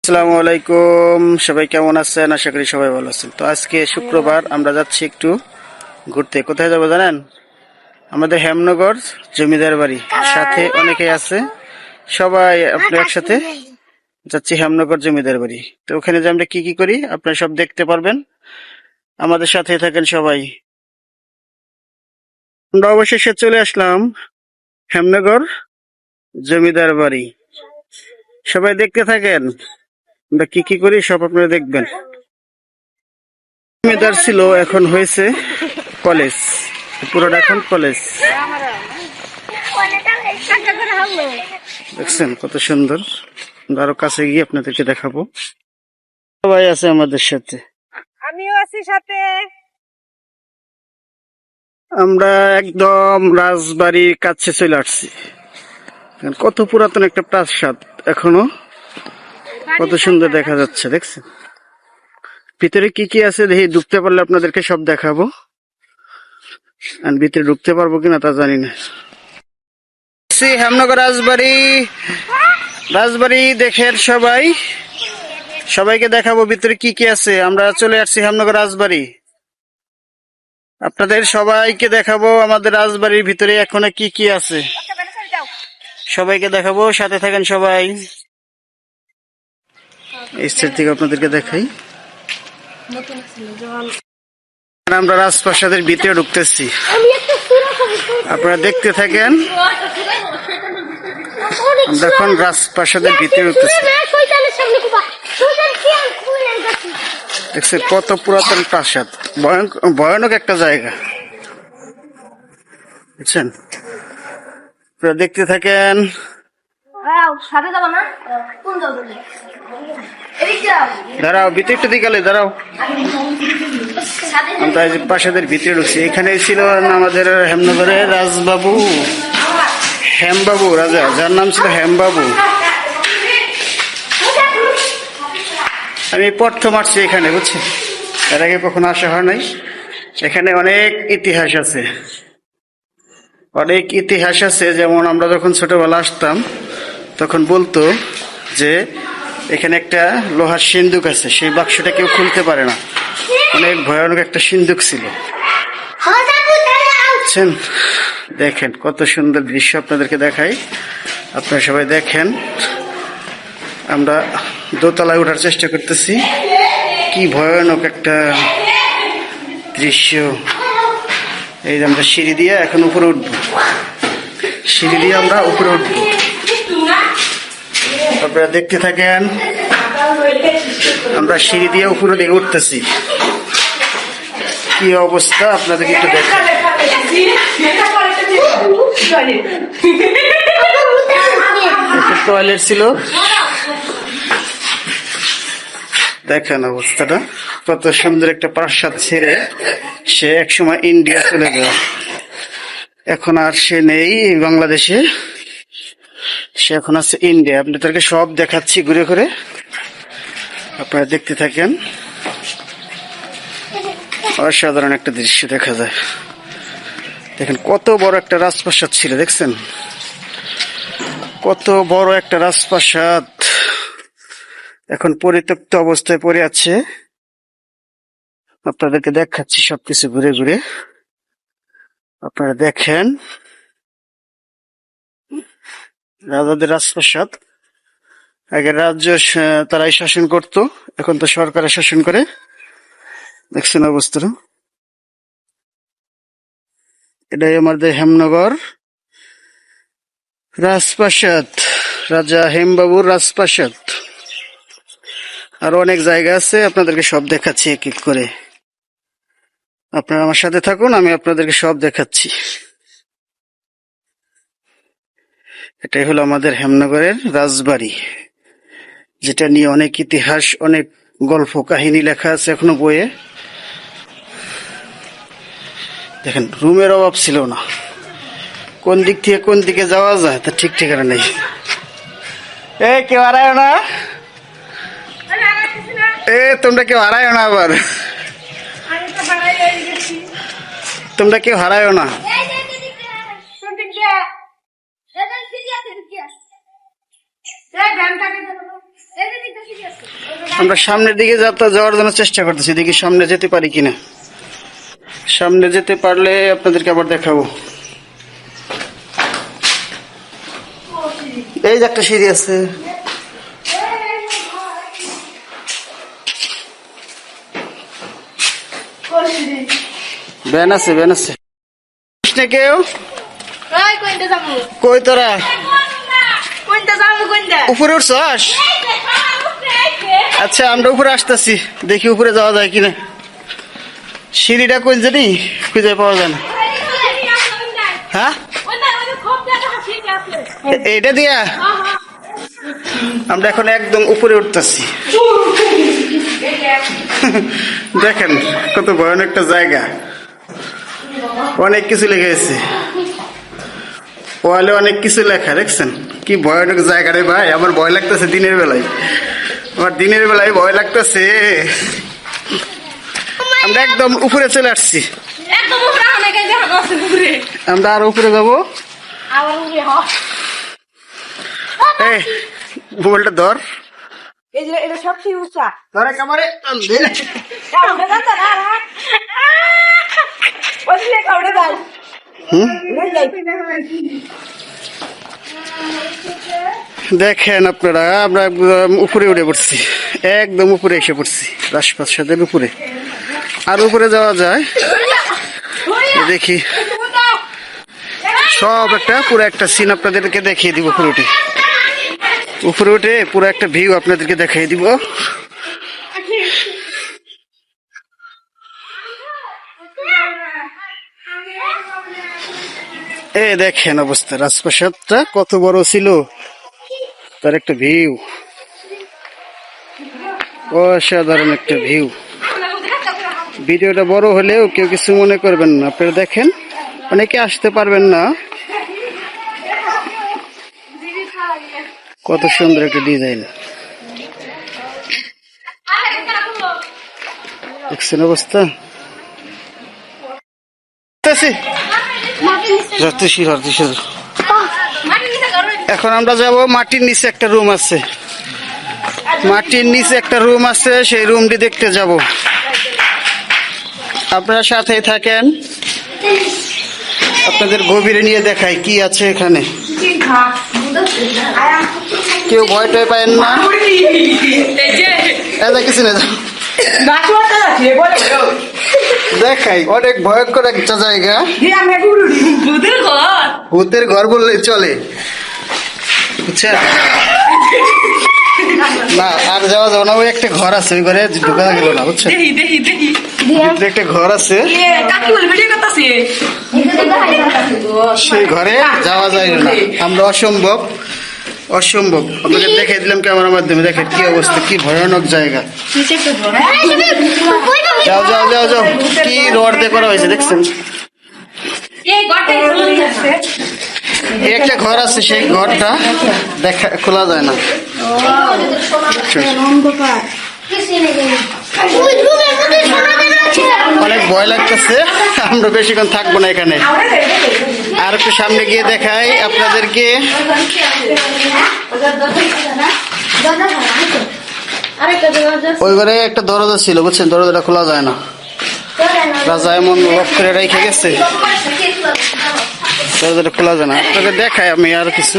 আসসালামু আলাইকুম, সবাই কেমন আছেন? আশা করি সবাই ভালো আছেন। তো আজকে শুক্রবার, আমরা যাচ্ছি একটু ঘুরতে। কোথায় যাবো জানেন? আমাদের হেমনগর জমিদার বাড়ি। সাথে অনেকেই আছে, সবাই আপনি একসাথে যাচ্ছি হেমনগর জমিদার বাড়ি। তো ওখানে যে আমরা কি কি করি আপনারা সব দেখতে পারবেন। আমাদের সাথে থাকেন সবাই। আমরা অবশেষে চলে আসলাম হেমনগর জমিদার বাড়ি। সবাই দেখতে থাকেন, আমরা কি কি করি সব আপনারা দেখবেন। জমিদার ছিল, এখন হয়েছে কলেজ। পুরোটা এখন কলেজ। দেখছেন কত সুন্দর। আরো কাছে গিয়ে আপনাদেরকে দেখাবো। সবাই আছে আমাদের সাথে, আমিও আছি সাথে। আমরা একদম রাজবাড়ির কাছে চলে আসছি। কত পুরাতন একটা প্রাসাদ, এখনো কত সুন্দর দেখা যাচ্ছে। দেখছেন ভিতরে কি কি আছে, দেখি ঢুকতে পারলে আপনাদেরকে সব দেখাবো। আর ভিতরে ঢুকতে পারবো কিনা তা জানি না। হেমনগর রাজবাড়ি, রাজবাড়ি দেখেন সবাই, সবাইকে দেখাবো ভিতরে কি কি আছে। আমরা চলে আসছি হেমনগর রাজবাড়ি, আপনাদের সবাইকে দেখাবো আমাদের রাজবাড়ির ভিতরে এখনো কি কি আছে, সবাইকে দেখাবো। সাথে থাকেন সবাই। এই সাইড থেকে আপনাদেরকে দেখাই। আমরা রাজপ্রাসাদের ভিতরে ঢুকতেছি, আপনারা দেখতে থাকেন। আমরা এখন রাজপ্রাসাদের ভিতরে ঢুকতেছি। দেখছেন কত পুরাতন প্রাসাদ, ভয়ানক একটা জায়গা। বুঝছেন, আপনারা দেখতে থাকেন। দাঁড়াও, ভিতরে একটু দিকে দাঁড়াও। আমরা প্রাসাদের ভিতরে ঢুকছি। এখানে ছিল আমাদের হেমনগরের রাজবাবু, হেমবাবু রাজা, যার নাম ছিল হেমবাবু। আমি প্রথম আসছি এখানে, বুঝছেন, এর আগে কখনো আসা হয় নাই। এখানে অনেক ইতিহাস আছে, অনেক ইতিহাস আছে। যেমন আমরা যখন ছোটবেলা আসতাম তখন বলতো যে এখানে একটা লোহার সিন্দুক আছে, সেই বাক্সটা কেউ খুলতে পারে না। অনেক ভয়ানক একটা সিন্দুক ছিল। বুঝছেন, দেখেন কত সুন্দর দৃশ্য আপনাদেরকে দেখাই, আপনারা সবাই দেখেন। আমরা দোতলায় ওঠার চেষ্টা করতেছি, কি ভয়ানক একটা দৃশ্য। এই যে আমরা সিঁড়ি দিয়ে এখন উপরে উঠবো, সিঁড়ি দিয়ে আমরা উপরে উঠবো, আপনারা দেখতে থাকেন। আমরা সিঁড়ি দিয়ে উপরে দিকে উঠতেছি, কি অবস্থা আপনাদেরকে একটু দেখেন। টয়লেট ছিল, দেখেন অবস্থাটা। কত সুন্দর একটা প্রাসাদ ছেড়ে সে একসময় ইন্ডিয়া চলে গেল, এখন আর সে নেই বাংলাদেশে, সে এখন আছে ইন্ডিয়া। আপনাদেরকে সব দেখাচ্ছি ঘুরে ঘুরে, আপনারা দেখতে থাকেন। অসাধারণ একটা দৃশ্য দেখা যায়। দেখেন কত বড় একটা রাজপ্রাসাদ ছিল, দেখছেন কত বড় একটা রাজপ্রাসাদ, এখন পরিত্যক্ত অবস্থায় পড়ে আছে। আপনাদেরকে দেখাচ্ছি সবকিছু ঘুরে ঘুরে, আপনারা দেখেন। রাজাদের রাজপ্রাসাদ, আগে রাজ্য তারাই শাসন করত, এখন তো সরকারের শাসন করে। দেখছেন অবস্থাটা। এটাই আমাদের হেমনগর রাজপ্রাসাদ, রাজা হেমবাবুর রাজপ্রাসাদ। আরো অনেক জায়গা আছে, আপনাদেরকে সব দেখাচ্ছি এক এক করে। আপনারা আমার সাথে থাকুন, আমি আপনাদেরকে সব দেখাচ্ছি। এটাই হলো আমাদের হেমনগরের রাজবাড়ি, যেটা নিয়ে অনেক ইতিহাস, অনেক গল্প কাহিনী লেখা আছে এখনো বইয়ে। দেখেন রুমের অভাব ছিল না, কোন দিক থেকে কোন দিকে যাওয়া যায় তা ঠিক ঠিকানা নেই। কেউ হারায় না, তোমরা কেউ হারায় না, আবার তোমরা কেউ হারায় না। আমরা সামনের দিকে যাওয়ার জন্য চেষ্টা করতেছি, দেখি সামনে যেতে পারি কিনা। সামনে যেতে পারলে আপনাদেরকে আবার দেখাবো। এই যে একটা সিঁড়ি আছে। ভ্যান আছে, ভ্যান আছে। কেউ কই তোরা উপরে উঠছস? আচ্ছা আমরা উপরে আসতেছি, দেখি উপরে যাওয়া যায় কিনা। সিঁড়িটা কই জানি খুঁজে পাওয়া যায় না। হ্যাঁ এইটা দিয়া আমরা এখন একদম উপরে উঠতেছি। দেখেন কত ভয়ানক একটা জায়গা, অনেক কিছু লেখা আছে ওয়ালে, অনেক কিছু লেখা। দেখছেন কি ভয়ানক জায়গা রে ভাই, আমার ভয় লাগতেছে দিনের বেলায়, আমার দিনের বেলায় ভয় লাগতেছে। আমরা একদম উপরে চলে আসছি, আমরা আরো উপরে যাবো। এই মোবাইলটা ধর, এটা সবচেয়ে উঁচা। ধরে কামারে দেখেন আপনারা, আমরা একদম উপরে উঠে পড়ছি, একদম উপরে এসে পড়ছি, রাজপ্রাসাদের উপরে। আর উপরে যাওয়া যায়, দেখি সব একটা পুরো একটা সিন আপনাদেরকে দেখিয়ে দিব। উপরে উঠে পুরো একটা ভিউ আপনাদেরকে দেখিয়ে দিব। এই দেখেন অবস্থা, রাজপ্রাসাদটা কত বড় ছিল, তার একটা ভিউ, অসাধারণ একটা ভিউ। ভিডিওটা বড় হলেও কেউ কিছু মনে করবেন না, আপনারা দেখেন, অনেকে আসতে পারবেন না। কত সুন্দর একটা ডিজাইন, দেখছেন অবস্থা। এখন আমরা যাব মাটির নিচে একটা রুম আছে, মাটির নিচে একটা রুম আছে, সেই রুমটি দেখতে যাব। আপনারা সাথেই থাকেন, আপনাদের গভীরে নিয়ে দেখাই কি আছে এখানে। কেউ ভয় টয় পায়েন না, কিছু না, দেখাই অনেক ভয়ঙ্কর একটা জায়গা, ভূতের ঘর বললে চলে, বুঝছেন না। আর যাওয়া যাবে না, ওই একটা ঘর আছে, ওই ঘরে ঢোকা গেল না, বুঝছেন, একটা ঘর আছে, সেই ঘরে যাওয়া যায় না, আমরা অসম্ভব আপনাদের দেখে দিলাম ক্যামেরার মাধ্যমে। দেখেন কি অবস্থা, কি ভয়ানক জায়গা। যাও যাও যাও যাও, কি রড দিয়ে করা হয়েছে দেখছেন। একটা ঘর আছে, সেই ঘরটা দেখা খোলা যায় না, অনেক ভয় লাগতেছে। আমরা বেশিক্ষণ থাকবো না এখানে, আর একটু সামনে গিয়ে দেখাই আপনাদেরকে। ওই ঘরে একটা দরজা ছিল, বুঝছেন, দরজাটা খোলা যায় না, রাজা এমন লক করে রেখে গেছে, দরজাটা খোলা যায় না। আপনাদের দেখাই আমি আর কিছু।